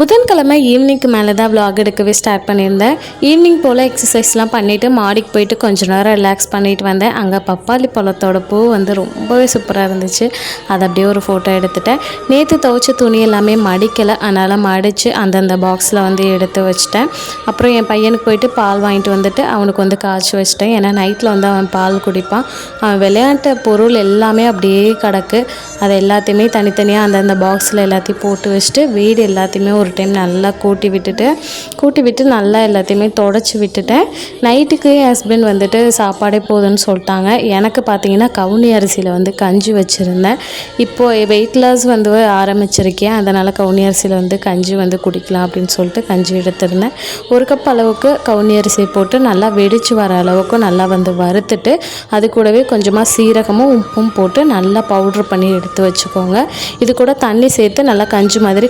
புதன்கிழமை ஈவினிங்க்கு மேலே தான் vlog எடுக்கவே ஸ்டார்ட் பண்ணியிருந்தேன். ஈவினிங் போல் எக்ஸசைஸ்லாம் பண்ணிவிட்டு மாடிக்கு போயிட்டு கொஞ்சம் நேரம் ரிலாக்ஸ் பண்ணிட்டு வந்தேன். அங்கே பப்பாளி பழத்தோட பூ வந்து ரொம்பவே சூப்பராக இருந்துச்சு. அதை அப்படியே ஒரு ஃபோட்டோ எடுத்துட்டேன். நேற்று துவைச்ச துணி எல்லாமே மடிக்கலை, அதனால் மடித்து அந்தந்த பாக்ஸில் வந்து எடுத்து வச்சுட்டேன். அப்புறம் என் பையனுக்கு போயிட்டு பால் வாங்கிட்டு வந்துட்டு அவனுக்கு வந்து காய்ச்சி வச்சிட்டேன். ஏன்னா நைட்டில் வந்து அவன் பால் குடிப்பான். அவன் விளையாட்ட பொருள் எல்லாமே அப்படியே கிடக்கு. அதை எல்லாத்தையுமே தனித்தனியாக அந்தந்த பாக்ஸில் எல்லாத்தையும் போட்டு வச்சுட்டு வீடு எல்லாத்தையுமே ஒரு டைம் நல்லா கூட்டி விட்டு நல்லா எல்லாத்தையுமே தொடச்சி விட்டுட்டேன். நைட்டுக்கு என் ஹஸ்பண்ட் வந்துட்டு சாப்பாடே போதும்னு சொல்லிட்டாங்க. எனக்கு பார்த்தீங்கன்னா கவுனி அரிசியில் வந்து கஞ்சி வச்சுருந்தேன். இப்போது வெயிட் லாஸ் வந்து ஆரம்பிச்சிருக்கேன், அதனால் கவுனி அரிசியில் வந்து கஞ்சி வந்து குடிக்கலாம் அப்படின்னு சொல்லிட்டு கஞ்சி எடுத்திருந்தேன். 1 கப் அளவுக்கு கவுனி அரிசி போட்டு நல்லா வெடித்து வர அளவுக்கு நல்லா வந்து வறுத்துட்டு அது கூடவே கொஞ்சமாக சீரகமும் உப்பும் போட்டு நல்லா பவுட்ரு பண்ணி எடுத்து வச்சுக்கோங்க. இது கூட தண்ணி சேர்த்து நல்லா கஞ்சி மாதிரி